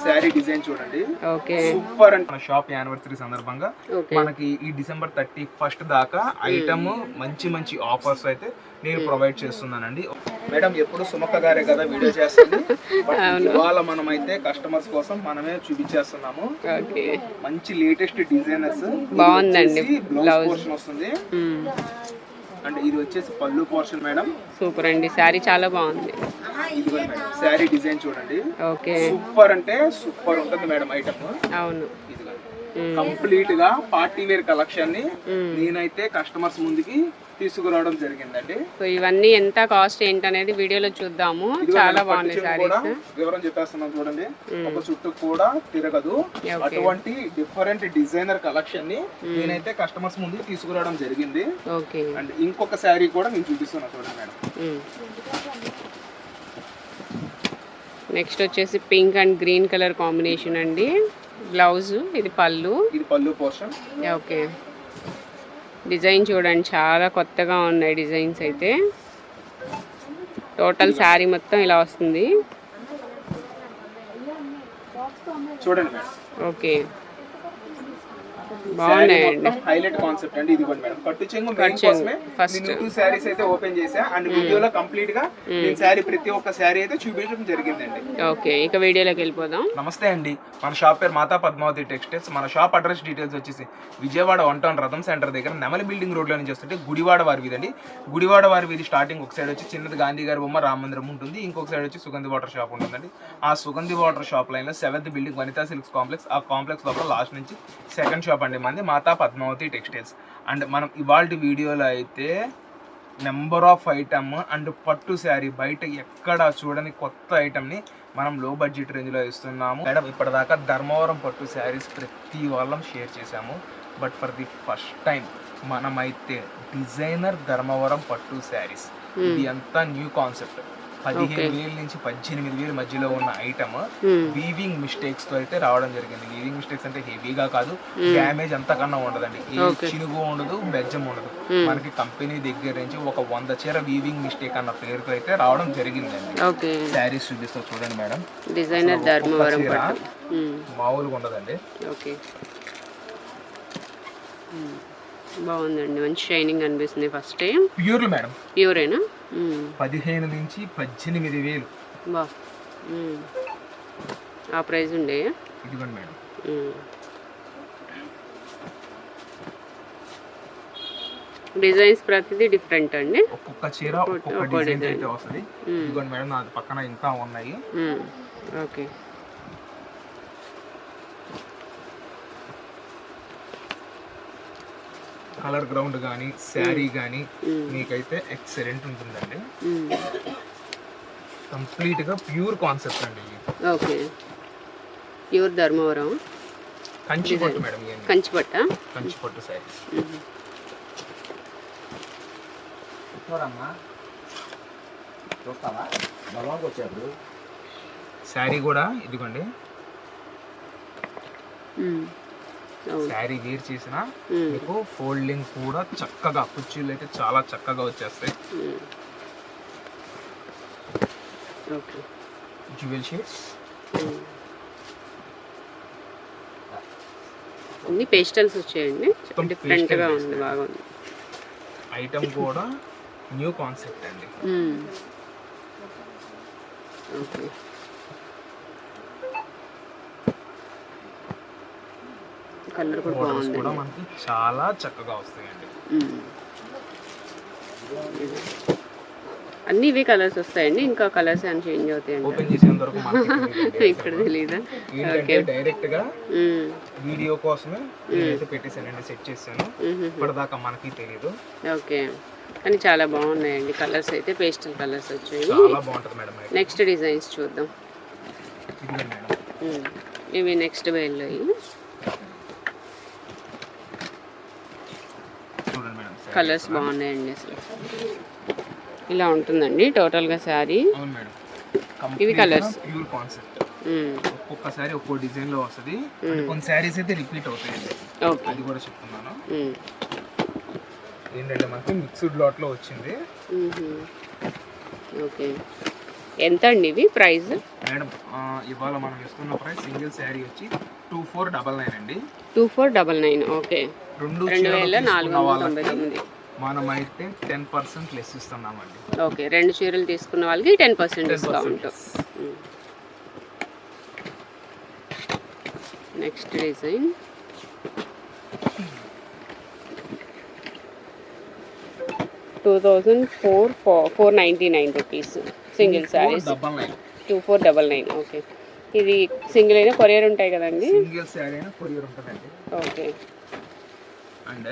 Sari design చూడండి. Okay, super అండి. మన షాప్ యానివర్సరీ సందర్భంగా మనకి ఈ డిసెంబర్ 31 దాకా ఐటమ్ మంచి మంచి ఆఫర్స్ అయితే నేను ప్రొవైడ్ చేస్తున్నానండి. మేడం ఎప్పుడు సుమక్క గారే కదా వీడియో చేస్తుంది, ఇవాళ మనం అయితే కస్టమర్స్ కోసం మనమే చూపించేస్తున్నాము. మంచి లేటెస్ట్ డిజైనర్స్. బాగుందండి. బ్లౌజ్ పోర్షన్ వస్తుంది అండ్ ఇది వచ్చేసి పళ్ళు పోర్షన్ మేడం. సూపర్ అండి, శారీ చాలా బాగుంది. ఇది మేడం శారీ డిజైన్ చూడండి. ఓకే, సూపర్ అంటే సూపర్ ఉంటుంది మేడం ఐటమ్. అవును, కంప్లీట్ గా పార్టీ వేర్ కలెక్షన్ ని నేనైతే కస్టమర్స్ ముందుకి తీసుకురావడం జరిగిందండి. సో ఇవన్నీ ఎంత కాస్ట్ ఏంటనేది వీడియోలో చూద్దాము. చాలా బాగున్నాయి సారీస్. వివరం చెప్పేస్తున్నాం చూడండి. ఒక చుట్టూ కూడా తిరగదు. అటువంటి డిఫరెంట్ డిజైనర్ కలెక్షన్ ని నేనైతే కస్టమర్స్ ముందుకు తీసుకురావడం జరిగింది. ఓకే, అండ్ ఇంకొక శారీ కూడా నేను చూపిస్తున్నా చూడండి మేడం. నెక్స్ట్ వచ్చేసి pink and green colour combination అండి. బ్లౌజ్, ఇది పళ్ళు. ఇది పళ్ళు పోర్షన్. ఓకే, డిజైన్ చూడండి, చాలా కొత్తగా ఉన్నాయి డిజైన్స్ అయితే. టోటల్ శారీ మొత్తం ఇలా వస్తుంది చూడండి. ఓకే, బాగున్నాయండి. హైలైట్ కాన్సెప్ట్ అండి. ఇది మేడం కట్టు చెంగు మెయిన్ కోసమే నేను 2 సారీస్ అయితే ఓపెన్ చేశా. అండ్ వీడియోలో కంప్లీట్ గా నేను శారీ ప్రతి ఒక్క శారీ అయితే చూపించడం జరిగిందండి. ఓకే, ఇక వీడియోలోకి వెళ్ళిపోదాం. నమస్తే అండి, మన షాప్ పేరు మాతా పద్మావతి టెక్స్టైల్స్. మన షాప్ అడ్రస్ డీటెయిల్స్ వచ్చేసి విజయవాడ 1 టౌన్ రథం సెంటర్ దగ్గర నెమలి బిల్డింగ్ రోడ్ లో నుంచి వస్తుంటే గుడివాడ వారి వీధి అండి. గుడివాడ వారి వీధి స్టార్టింగ్ ఒక సైడ్ వచ్చి చిన్నది గాంధీ గారి బొమ్మ రామ మందిరం ఉంటుంది. ఇంకొక సైడ్ వచ్చి సుగంధి వాటర్ షాప్ ఉంటుందండి. ఆ సుగంధి వాటర్ షాప్ లైన్ లో 7th building Vanitha silks complex. ఆ కాంప్లెక్స్ లోపల లాస్ట్ నుంచి 2nd షాప్ అండి మంది మాతా పద్మావతి టెక్స్టైల్స్. అండ్ మనం ఇవాళ వీడియోలో అయితే నెంబర్ ఆఫ్ ఐటమ్ అండ్ పట్టు శారీ బయట ఎక్కడ చూడని కొత్త ఐటమ్ని మనం లో బడ్జెట్ రేంజ్లో ఇస్తున్నాము మేడం. ఇప్పటిదాకా ధర్మవరం పట్టు శారీస్ ప్రతి వాళ్ళం షేర్ చేశాము. But for the first time మనమైతే డిజైనర్ ధర్మవరం పట్టు శారీస్. ఇది అంతా న్యూ కాన్సెప్ట్. 15,000 నుంచి 18,000 మధ్యలో ఉన్న ఐటమ్ వీవింగ్ మిస్టేక్స్ తో అయితే రావడం జరిగింది. వీవింగ్ మిస్టేక్స్ అంటే హెవీగా కాదు, డ్యామేజ్ అంతకన్నా ఉండదండి. ఏ చినుగు ఉండదు, బెజ్జం ఉండదు. మనకి కంపెనీ దగ్గర నుంచి ఒక 100 చీర వీవింగ్ మిస్టేక్ అన్న పేరుతో అయితే రావడం జరిగిందండి. శారీస్ చూపిస్తా చూడండి మేడం. డిజైనర్ ధర్మవరం మామూలుగా ఉండదండి. ఓకే, బాగుందండి, మంచి షైనింగ్ అనిపిస్తుంది. First time pure madam. ప్యూరేనా? 15 నుంచి 18,000 బా, ఆ ప్రైస్ ఉండే. ఇదిగోండి మేడం. డిజైన్స్ ప్రతిదీ డిఫరెంట్ అండి. ఒక్కొక్క చీర ఒక్కొక్క డిజైన్ అయితే వస్తుంది. ఇదిగోండి మేడం, నా పక్కన ఇంకా ఉన్నాయి. ఓకే, కలర్ గ్రౌండ్ కానీ శారీ కానీ మీకైతే ఎక్సలెంట్ ఉంటుందండి. కంప్లీట్ గా ప్యూర్ కాన్సెప్ట్ అండి. ఓకే, ప్యూర్ ధర్మవరం కంచిపట్టు మేడం. కంచిపట్ట, కంచిపట్టు శారీస్. శారీ కూడా ఇదిగోండి. శారీ వేర్ చేసిన మీకు ఫోల్డింగ్ కూడా చక్కగా, కుర్చీలు అయితే చాలా చక్కగా వచ్చేస్తాయి. జ్యువెల్ షేడ్స్ అన్ని పేస్టల్స్ వచ్చాయండి. డిఫరెంట్ గా ఉంది, బాగుంది. ఐటమ్ కూడా న్యూ కాన్సెప్ట్ అండి. ఓకే, కలర్ కూడా బాగుంది. కూడా మనకి చాలా చక్కగా వస్తాయండి. అన్ని ఇవే కలర్స్ వస్తాయండి, ఇంకా కలర్స్ ఏమైనా చేంజ్ అవుతాయండి? ఓపెన్ చేసేంత వరకు ఇక్కడ తెలీదా? ఓకే, డైరెక్ట్ గా వీడియో కోసమే నేనైతే పెట్టేసానండి, సెట్ చేశాను. ఇప్పటిదాకా మనకి తెలియదు. ఓకే, కానీ చాలా బాగున్నాయండి కలర్స్ అయితే. పేస్టల్ కలర్స్ వచ్చాయి, చాలా బాగుంటుంది మేడం. నెక్స్ట్ డిజైన్స్ చూద్దాం. ఇవి నెక్స్ట్ వేల్లో కలర్స్ బాగున్నాయండి. అసలు ఇలా ఉంటుందండి టోటల్గా శారీ. ఇవి కలర్స్ ప్యూర్ కాన్సెప్ట్. ఒక్కొక్కసారి ఒక్కో డిజైన్ లో వస్తుంది. కొన్ని శారీస్ అయితే రిపీట్ అవుతాయండి, అది కూడా చెప్తున్నాను. ఏంటంటే మనకి మిక్స్డ్ లాట్ లో వచ్చింది. ఓకే, ఎంత అండి ఇవి ప్రైస్? మేడం ఇవాళ మనం ఇస్తున్న ప్రైస్ సింగిల్ శారీ వచ్చి 2499 అండి. 2499. ఓకే, రెండు చీరలు తీసుకున్న వాళ్ళకి 2499. మనమైతే 10% లెస్ ఇస్తున్నామండి. ఓకే, 2 చీరలు తీసుకున్న వాళ్ళకి 10% discount. Next design 2499 rupees single saris. 2499. Okay, ఇది సింగిల్ అయినా కొరియర్ ఉంటాయి కదండి? సింగిల్ శారీ అయినా కొరియర్ ఉంటుందండి. ఓకే. అండ్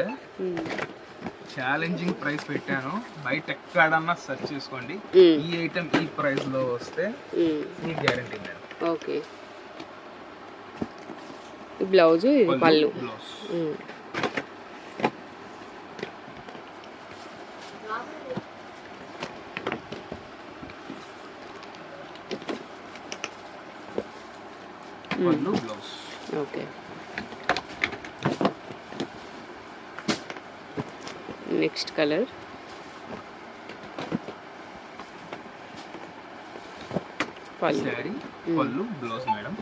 ఛాలెంజింగ్ ప్రైస్ పెట్టాను, బయట ఎక్కడన్నా సెర్చ్ చేసుకోండి, ఈ ఐటమ్ ఈ ప్రైస్ లో వస్తే మీకు గ్యారంటీ మేడం. ఓకే, బ్లౌజ్ ఇది పళ్ళు. బ్లౌజ్ పళ్ళు blouse. Okay, next colour sari పళ్ళు blouse madam.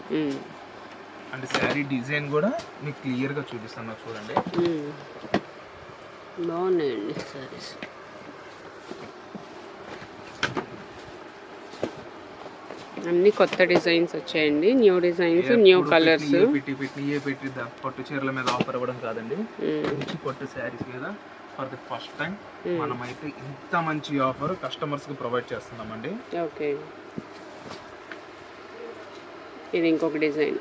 And sari design కూడా మీకు క్లియర్ గా చూపిస్తాను చూడండి. బాగున్నాయండి సారీస్. అన్ని కొత్త డిజైన్స్ వచ్చాయండి, న్యూ డిజైన్స్, న్యూ కలర్స్. పెట్టి పట్టు చీరల మీద ఆఫర్ ఇవ్వడం కాదండి, మంచి పట్టు శారీస్ మీద ఫర్ ది ఫస్ట్ టైం మనమైతే ఇంత మంచి ఆఫర్ కస్టమర్స్ కి ప్రొవైడ్ చేస్తున్నామండి. ఓకే, ఇది ఇంకొక డిజైన్.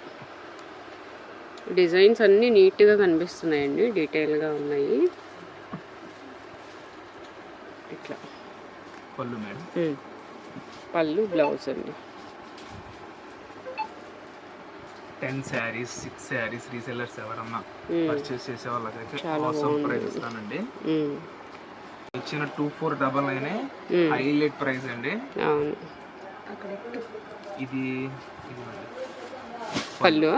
డిజైన్స్ అన్నీ నీట్గా కనిపిస్తున్నాయండి, డీటెయిల్గా ఉన్నాయి. ఇట్లా పళ్ళు మేడం, పళ్ళు బ్లౌజ్ అండి. 10 శారీస్ 6 శారీస్ రీసెల్లర్స్ ఎవరన్నా పర్చేస్ చేసే వాళ్ళకైతే ఆసమ్ ప్రైస్ ఇస్తానండి. ఇచ్చిన 2499 హైలైట్ ప్రైస్ అండి. అవును, ఇది పళ్ళు,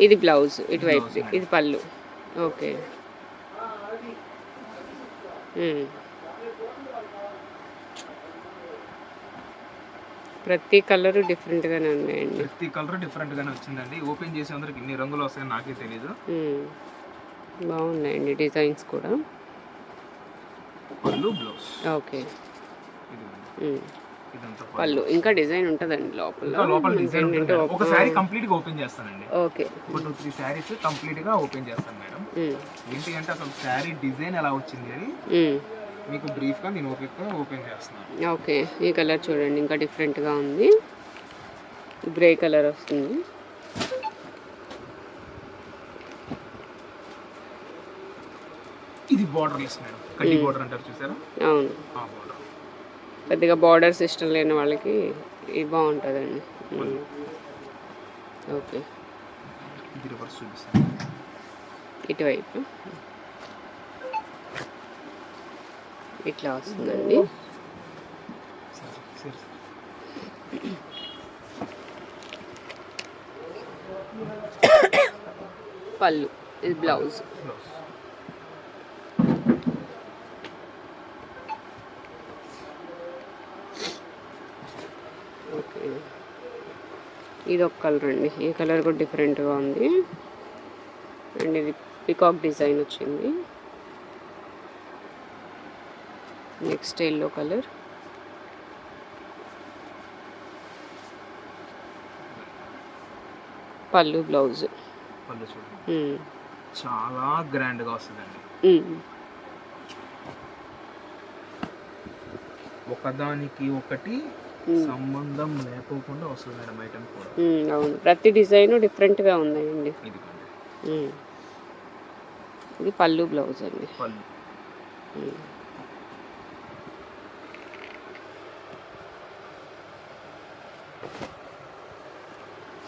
ఇది బ్లౌజ్ ఇటువైపు, ఇది పళ్ళు. ఓకే, ప్రతి కలర్ డిఫరెంట్ గానే ఉన్నాయండి. ప్రతి కలర్ డిఫరెంట్ గానే వచ్చిందండి. ఓపెన్ చేసే అందరికి ఇన్ని రంగులు వస్తాయని నాకే తెలియదు. బాగున్నాయండి డిజైన్స్ కూడా. పళ్ళు బ్లౌజ్. ఓకే, పళ్ళు ఇంకా డిజైన్ ఉంటదండి లోపల. డిజైన్ ఒక సారీ కంప్లీట్ గా ఓపెన్ చేస్తానండి. ఓకే, 2-3 సారీస్ కంప్లీట్ గా ఓపెన్ చేస్తాను మేడం. ఏంటి అంటే అసలు సారీ డిజైన్ ఎలా వచ్చింది అని మీకు బ్రీఫ్ గా నేను ఓపెన్ చేస్తున్నాను. ఓకే, ఈ కలర్ చూడండి, ఇంకా డిఫరెంట్ గా ఉంది. గ్రే కలర్ వస్తుంది. ఇది బోర్డర్లెస్ మేడం, కడ్డీ బోర్డర్ అంటారు చూసారా? అవును, ఆ బోర్డర్. పెద్దగా బార్డర్స్ ఇష్టం లేని వాళ్ళకి ఇది బాగుంటుందండి. ఓకే, ఇది రివర్స్ చూపిస్తాను. ఇటువైపు ఇట్లా వస్తుందండి. పళ్ళు, ఇది బ్లౌజ్. ఓకే, ఇది ఒక కలర్ అండి, ఈ కలర్ కూడా డిఫరెంట్గా ఉంది. అండ్ ఇది పికాక్ డిజైన్ వచ్చింది. Next yellow colour. పళ్ళు బ్లౌజ్. పళ్ళు చూడండి, చాలా గ్రాండ్ గా వస్తుందండి. ఒకదానికి ఒకటి సంబంధం లేకోకుండా వస్తుంది మేడం ఐటమ్ కూడా. అవును, ప్రతి డిజైన్ డిఫరెంట్గా ఉన్నాయండి. ఇది పళ్ళు బ్లౌజ్ అండి. పళ్ళు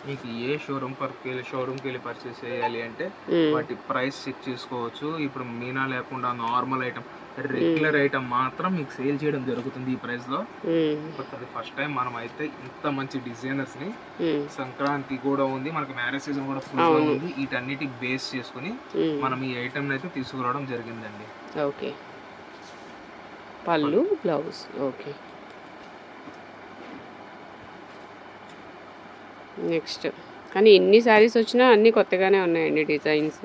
మీకు ఏ షోరూమ్కి వెళ్ళి పర్చేస్ చేయాలి అంటే వాటి ప్రైస్ చెక్ చేసుకోవచ్చు. ఇప్పుడు మీనా లేకుండా నార్మల్ ఐటమ్, రెగ్యులర్ ఐటమ్ మాత్రం మీకు సేల్ చేయడం జరుగుతుంది ఈ ప్రైస్ లో. బట్ అది ఫస్ట్ టైం మనం అయితే ఇంత మంచి డిజైనర్స్ ని, సంక్రాంతి కూడా ఉంది, మనకి మ్యారేజ్ సీజన్ కూడా ఫుల్ గా ఉంది, వీటన్నిటి బేస్ చేసుకుని మనం ఈ ఐటమ్ అయితే తీసుకురావడం జరిగిందండి. ఓకే, పళ్ళు బ్లౌజ్. ఓకే, నెక్స్ట్ కానీ ఎన్ని శారీస్ వచ్చినా అన్నీ కొత్తగానే ఉన్నాయండి డిజైన్స్.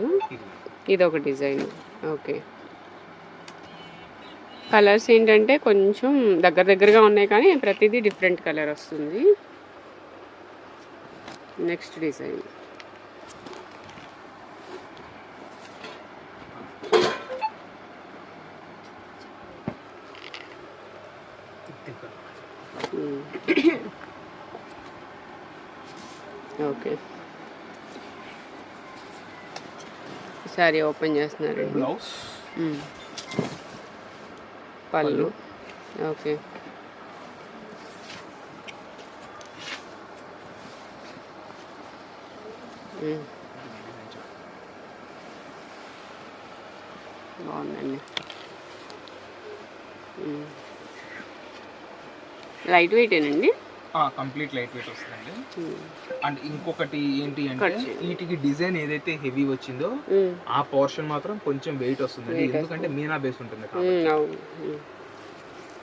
ఇది ఒక డిజైన్. ఓకే, కలర్స్ ఏంటంటే కొంచెం దగ్గరగా ఉన్నాయి కానీ ప్రతిదీ డిఫరెంట్ కలర్ వస్తుంది. Next design okay, sorry open చేస్తున్నారండి. బ్లౌజ్, పళ్ళు. ఓకే, బాగుందండి. లైట్ వెయిటేనండి. కంప్లీట్ లైట్ వెయిట్ వస్తుందండి. అండ్ ఇంకొకటి ఏంటి అంటే వీటికి డిజైన్ ఏదైతే హెవీ వచ్చిందో ఆ పోర్షన్ మాత్రం కొంచెం వెయిట్ వస్తుంది, ఎందుకంటే మీనా బేస్ ఉంటుంది కాబట్టి.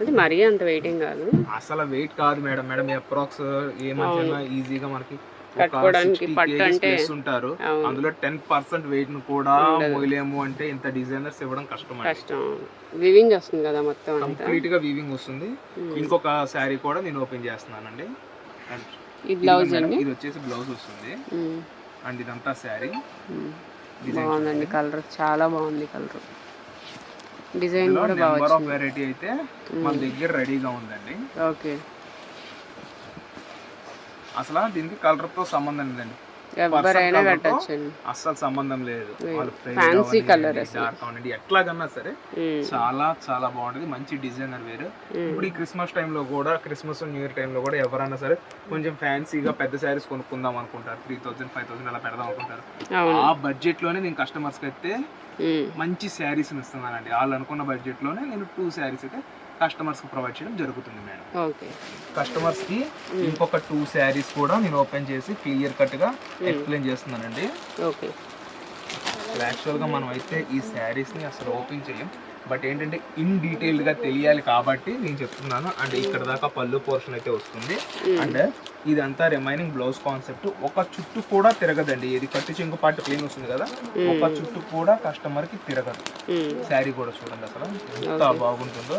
అది మరీ అంత వెయిటింగ్ కాదు, అసలు వెయిట్ కాదు మేడం. మేడం అప్రాక్స్ ఏమంటున్నా ఈజీగా మనకి కట్టుకోవడానికి పట్టు అంటే ఉంటారు, అందులో 10% వెయిట్ ను కూడా మోయలేము అంటే ఇంత డిజైనర్స్ ఇవ్వడం కష్టం. వీవింగ్ వస్తుంది కదా మొత్తం, కంప్లీట్ గా వీవింగ్ వస్తుంది. ఇంకొక శారీ కూడా నేను ఓపెన్ చేస్తున్నానండి. ఈ బ్లౌజ్ అండి, ఇది వచ్చేసి బ్లౌజ్ వస్తుంది. అండ్ ఇదంతా శారీ. బాగుందండి, కలర్ చాలా బాగుంది. కలర్ డిజైన్ కూడా నెంబర్ ఆఫ్ వెరైటీ అయితే మన దగ్గర రెడీగా ఉందండి. ఓకే, అసలు దీనికి కలర్ తో సంబంధం లేదండి, ఎవరైనా కట్టొచ్చండి, అస్సలు సంబంధం లేదు. ఫ్యాన్సీ కలర్ ఎట్లాగన్నా సరే చాలా చాలా బాగుంటది, మంచి డిజైనర్ వేరు. ఇప్పుడు ఈ క్రిస్మస్ టైంలో కూడా, క్రిస్మస్ న్యూ ఇయర్ టైంలో కూడా ఎవరైనా సరే కొంచెం ఫ్యాన్సీగా పెద్ద శారీస్ కొనుక్కుందాం అనుకుంటారు, 3000 5000 అలా పెడదాం అనుకుంటారు. ఆ బడ్జెట్ లోనే నేను కస్టమర్స్ కి అయితే మంచి శారీస్ ఇస్తున్నానండి. వాళ్ళు అనుకున్న బడ్జెట్ లోనే నేను 2 శారీస్ అయితే కస్టమర్స్ కి ప్రొవైడ్ చేయడం జరుగుతుంది మేడం. కస్టమర్స్ కి ఇంకొక 2 శారీస్ కూడా నేను ఓపెన్ చేసి క్లియర్ కట్ గా ఎక్స్ప్లెయిన్ చేస్తున్నానండి. యాక్చువల్ గా మనం అయితే ఈ శారీస్ ని అసలు ఓపెన్ చేయం, బట్ ఏంటంటే ఇన్ డీటెయిల్డ్ గా తెలియాలి కాబట్టి నేను చెప్తున్నాను. అండ్ ఇక్కడ దాకా పళ్ళు పోర్షన్ అయితే వస్తుంది. అండ్ ఇదంతా రిమైనింగ్ బ్లౌజ్ కాన్సెప్ట్. ఒక చుట్టూ కూడా తిరగదండి, ఇది కట్టు చెంగు పార్ట్ ప్లేన్ వస్తుంది కదా, ఒక చుట్టూ కూడా కస్టమర్ కి తిరగదు. శారీ కూడా చూడండి అసలు ఎంత బాగుంటుందో,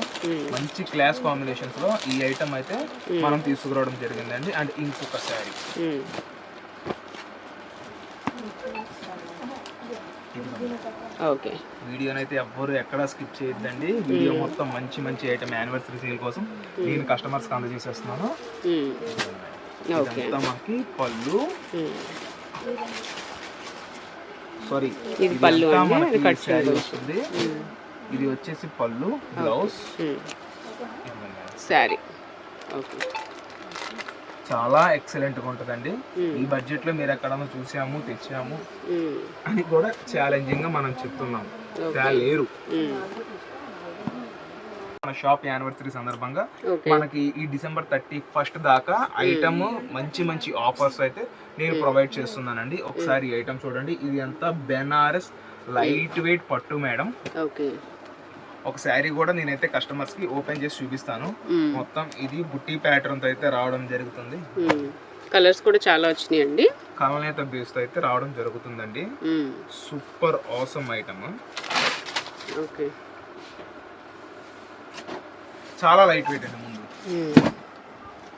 మంచి క్లాస్ కాంబినేషన్స్ లో ఈ ఐటమ్ అయితే మనం తీసుకురావడం జరిగిందండి. అండ్ ఇంకొక శారీ, ఓకే, వీడియోనైతే ఎవ్వరు ఎక్కడ స్కిప్ చేయొద్దండి. వీడియో మొత్తం మంచి మంచి ఐటమ్ యానివర్సరీ సేల్ కోసం నేను కస్టమర్స్కి అందజేసేస్తున్నాను. ఇదంతా మనకి పళ్ళు, సారీ ఇది పళ్ళు శారీ వస్తుంది. ఇది వచ్చేసి పళ్ళు, బ్లౌజ్, శారీ. ఓకే, చాలా ఎక్సలెంట్ గా ఉంటుందండి. ఈ బడ్జెట్ లో మీరు ఎక్కడన్నా చూసాము తెచ్చాము అని కూడా ఛాలెంజింగ్ గా మనం చెప్తున్నాము, లేరు. మన షాప్ యానివర్సరీ సందర్భంగా మనకి ఈ December 31st దాకా ఐటమ్ మంచి మంచి ఆఫర్స్ అయితే నేను ప్రొవైడ్ చేస్తున్నానండి. ఒకసారి ఐటమ్ చూడండి, ఇది అంతా బెనారస్ లైట్ వెయిట్ పట్టు మేడం. ఒక శారీ కూడా నేనైతే కస్టమర్స్ కి ఓపెన్ చేసి చూపిస్తాను. మొత్తం ఇది బుట్టి ప్యాటర్న్ తో అయితే రావడం జరుగుతుంది. కలర్స్ కూడా చాలా వచ్చినాయండి, కలనేత బేస్ తో అయితే రావడం జరుగుతుందండి. Super awesome item. ఓకే, చాలా లైట్ వెయిట్ అండి. ముందు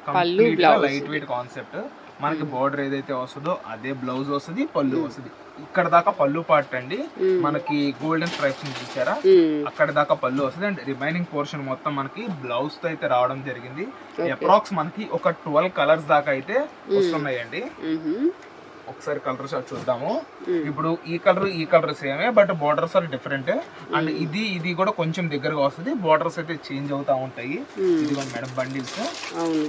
కంప్లీట్ లైట్ వెయిట్ కాన్సెప్ట్. మనకి బార్డర్ ఏదైతే వస్తుందో అదే బ్లౌజ్ వస్తుంది, పళ్ళు వస్తుంది. ఇక్కడ దాకా పళ్ళు పార్ట్ అండి, మనకి గోల్డెన్ స్ట్రైప్స్ నుంచి ఇచ్చారా, అక్కడ దాకా పళ్ళు వస్తుంది. అండ్ రిమైనింగ్ పోర్షన్ మొత్తం మనకి బ్లౌజ్ తో అయితే రావడం జరిగింది. అప్రాక్స్ మనకి ఒక 12 కలర్స్ దాకా అయితే వస్తున్నాయండి. ఒకసారి కలర్స్ చూద్దాము. ఇప్పుడు ఈ కలర్ సేమే, but borders are different. And ఇది కూడా కొంచెం దగ్గరగా వస్తుంది, బోర్డర్స్ అయితే చేంజ్ అవుతా ఉంటాయి. ఇదిగోండి మేడం బండిల్స్,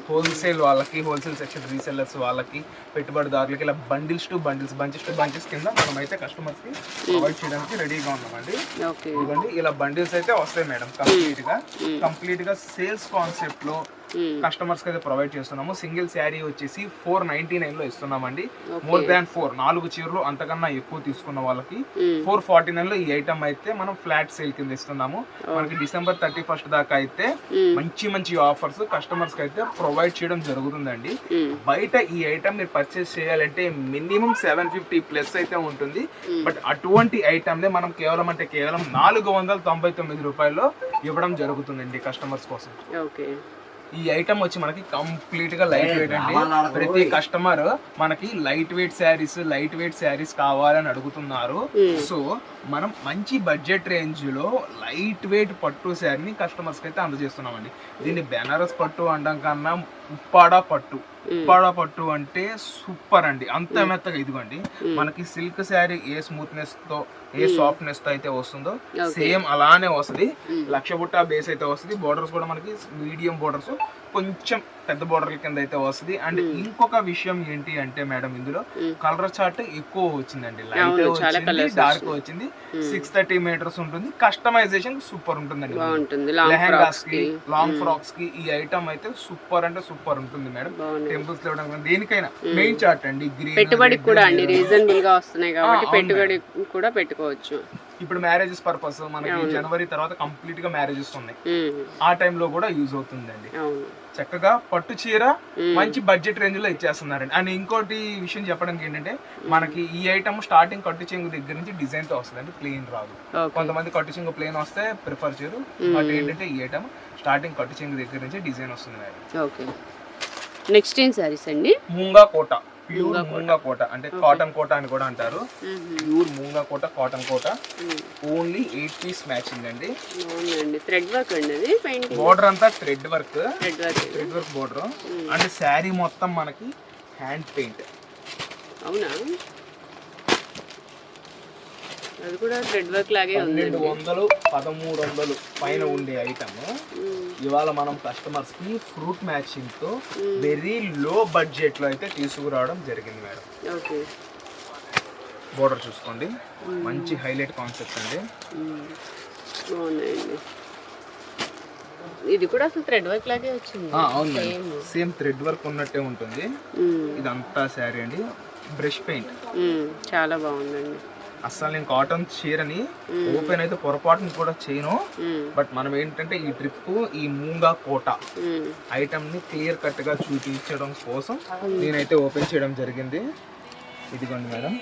హోల్సేల్ వాళ్ళకి, హోల్సేల్ సెక్షన్ రీసెల్లర్స్ వాళ్ళకి, పెట్టుబడిదారులకి ఇలా bundles to bundles, bunches to bunches కింద మనం అయితే కస్టమర్స్ కి ప్రొవైడ్ చేయడానికి రెడీగా ఉన్నామండి. ఇదిగోండి ఇలా బండిల్స్ అయితే వస్తాయి మేడం. కంప్లీట్ గా సేల్స్ కాన్సెప్ట్ లో కస్టమర్స్ కి అయితే ప్రొవైడ్ చేస్తున్నాము. సింగిల్ శారీ వచ్చేసి 499 లో ఇస్తున్నామండి. మోర్ దాన్ 4 చీరలు అంతకన్నా ఎక్కువ తీసుకున్న వాళ్ళకి 449 లో ఈ ఐటమ్ అయితే మనం ఫ్లాట్ సేల్ కింద ఇస్తున్నాము. మనకి December 31st దాకా అయితే మంచి మంచి ఆఫర్స్ కస్టమర్స్ కి అయితే ప్రొవైడ్ చేయడం జరుగుతుందండి. బయట ఈ ఐటమ్ మీరు పర్చేస్ చేయాలంటే మినిమం 750 ప్లస్ అయితే ఉంటుంది. బట్ అటువంటి ఐటమ్ నే మనం కేవలం 499 రూపాయల్లో ఇవ్వడం జరుగుతుందండి కస్టమర్స్ కోసం. ఓకే, ఈ ఐటమ్ వచ్చి మనకి కంప్లీట్ గా లైట్ వెయిట్ అండి. ప్రతి కస్టమర్ మనకి లైట్ వెయిట్ శారీస్ కావాలని అడుగుతున్నారు. సో మనం మంచి బడ్జెట్ రేంజ్ లో లైట్ వెయిట్ పట్టు శారీని కస్టమర్స్ కి అయితే అందజేస్తున్నామండి. దీన్ని బెనారస్ పట్టు అనడం కన్నా ఉప్పాడ పట్టు అంటే సూపర్ అండి. అంత మెత్తగా ఇదిగోండి మనకి సిల్క్ శారీ ఏ స్మూత్నెస్ తో ఏ సాఫ్ట్నెస్ తో అయితే వస్తుందో సేమ్ అలానే వస్తుంది. లక్ష బుట్ట బేస్ అయితే వస్తుంది. బోర్డర్స్ కూడా మనకి మీడియం బోర్డర్స్, కొంచెం పెద్ద బోర్డర్ కింద అయితే వస్తుంది. అండ్ ఇంకొక విషయం ఏంటి అంటే మేడం, ఇందులో కలర్ చార్ట్ ఎక్కువ వచ్చిందండి. లైట్ వచ్చింది, డార్క్ వచ్చింది. 630 మీటర్స్ ఉంటుంది. కస్టమైజేషన్ సూపర్ ఉంటుందండి. లెహంగాస్ కి, లాంగ్ ఫ్రాక్స్ కి ఈ ఐటమ్ అయితే సూపర్ అంటే సూపర్ ఉంటుంది మేడం. టెంపుల్స్ లో దేనికైనా మెయిన్ చార్ట్ అండి. గ్రీన్ పెట్టుబడికి కూడా అండి రీజనబుల్ గా వస్తున్నాయి కాబట్టి పెట్టుబడి కూడా పెట్టుకోవచ్చు. ఇప్పుడు మ్యారేజెస్ పర్పస్ మనకి జనవరి తర్వాత కంప్లీట్ గా మ్యారేజెస్ ఉన్నాయి. ఆ టైంలో కూడా యూజ్ అవుతుందండి. చక్కగా పట్టు చీర మంచి బడ్జెట్ రేంజ్ లో ఇచ్చేస్తున్నారండి. అండ్ ఇంకోటి విషయం చెప్పడానికి ఏంటంటే, మనకి ఈ ఐటమ్ స్టార్టింగ్ కట్టు చెంగు దగ్గర నుంచి డిజైన్ తో వస్తుంది, ప్లెయిన్ రాదు. కొంతమంది కట్టు చెంగు ప్లెయిన్ వస్తే ప్రిఫర్ చేయరు. బట్ ఏంటంటే ఈ ఐటమ్ స్టార్టింగ్ కట్టు చెంగు దగ్గర నుంచి డిజైన్ వస్తుంది మేడం. ఓకే, నెక్స్ట్ ఏం సారీస్ అండి? మూంగా కోట, ప్యూర్ మూంగా కోట అంటే కాటన్ కోట అని కూడా అంటారు. ప్యూర్ మూంగా కోట, కాటన్ కోట. ఓన్లీ 8 పీస్ మ్యాచింగ్ అండి. థ్రెడ్ వర్క్ అండి, అది పెయింటింగ్. బోర్డర్ అంతా thread work border. And sari మొత్తం మనకి హ్యాండ్ పెయింట్. అవునా, అది కూడా థ్రెడ్ వర్క్ లాగే ఉంది. 1200 1300 పైన ఉండే ఐటమ్ ఇవాళ మనం కస్టమర్స్ కి ఫ్రూట్ మ్యాచింగ్ తో వెరీ లో బడ్జెట్ లో అయితే తీసుకురావడం జరిగింది మేడం. ఓకే, బోర్డర్ చూసుకోండి, మంచి హైలైట్ కాన్సెప్ట్ అండి. బాగున్నాయండి. ఇది కూడా అసలు థ్రెడ్ వర్క్ లాగే వచ్చింది. అవును, సేమ్ థ్రెడ్ వర్క్ ఉన్నట్టే ఉంటుంది. ఇదంతా శారీ అండి, బ్రష్ పెయింట్. చాలా బాగుందండి. అస్సలు నేను కాటన్ చీరని ఓపెన్ అయితే పొరపాటును కూడా చేయను. బట్ మనం ఏంటంటే ఈ ట్రిప్ ఈ మూంగా కోట ఐటమ్ ని క్లియర్ కట్ గా చూపించడం కోసం నేనైతే ఓపెన్ చేయడం జరిగింది. ఇదిగోండి మేడం,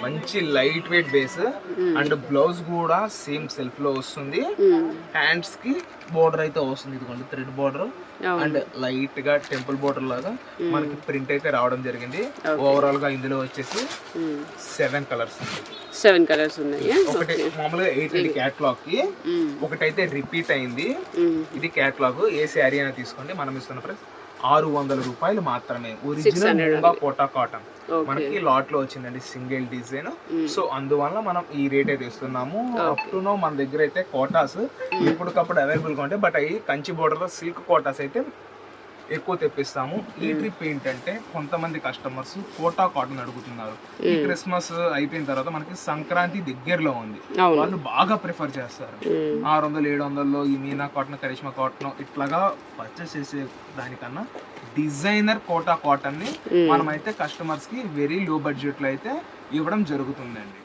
మంచి light weight base. And blouse కూడా సేమ్ సెల్ఫ్ లో వస్తుంది. హ్యాండ్స్ కి బోర్డర్ అయితే వస్తుంది. ఇదిగోండి థ్రెడ్ బోర్డర్ అండ్ లైట్ గా టెంపుల్ బోర్డర్ లాగా మనకి ప్రింట్ అయితే రావడం జరిగింది. ఓవరాల్ గా ఇందులో వచ్చేసి 7 కలర్స్ ఉన్నాయి. ఒకటి మామూలుగా 8 క్యాట్లాగ్ కి, ఒకటైతే రిపీట్ అయింది. ఇది క్యాట్లాగ్. ఏ శారీ అయినా తీసుకోండి, మనం ఇస్తున్న ప్రైస్ 600 రూపాయలు మాత్రమే. ఒరిజినల్ మూంగా కోటా కాటన్ మనకి లాట్ లో వచ్చిందండి, సింగిల్ డిజైన్. సో అందువల్ల మనం ఈ రేట్ అయితే ఇస్తున్నాము. అప్ టు నో మన దగ్గర అయితే కోటాస్ ఇప్పటికప్పుడు అవైలబుల్ గా ఉంటాయి. బట్ అవి కంచి బోర్డర్ లో సిల్క్ కోటాస్ అయితే ఎక్కువ తెప్పిస్తాము. ఈ ట్రిప్ ఏంటంటే కొంతమంది కస్టమర్స్ కోటా కాటన్ అడుగుతున్నారు. ఈ క్రిస్మస్ అయిపోయిన తర్వాత మనకి సంక్రాంతి దగ్గరలో ఉంది, వాళ్ళు బాగా ప్రిఫర్ చేస్తారు. 600 700లో ఈ మీనా కాటన్, కరిష్మా కాటన్ ఇట్లాగా పర్చేస్ చేసే దానికన్నా డిజైనర్ కోటా కాటన్ ని మనమైతే కస్టమర్స్ కి వెరీ లో బడ్జెట్ లో అయితే ఇవ్వడం జరుగుతుందండి.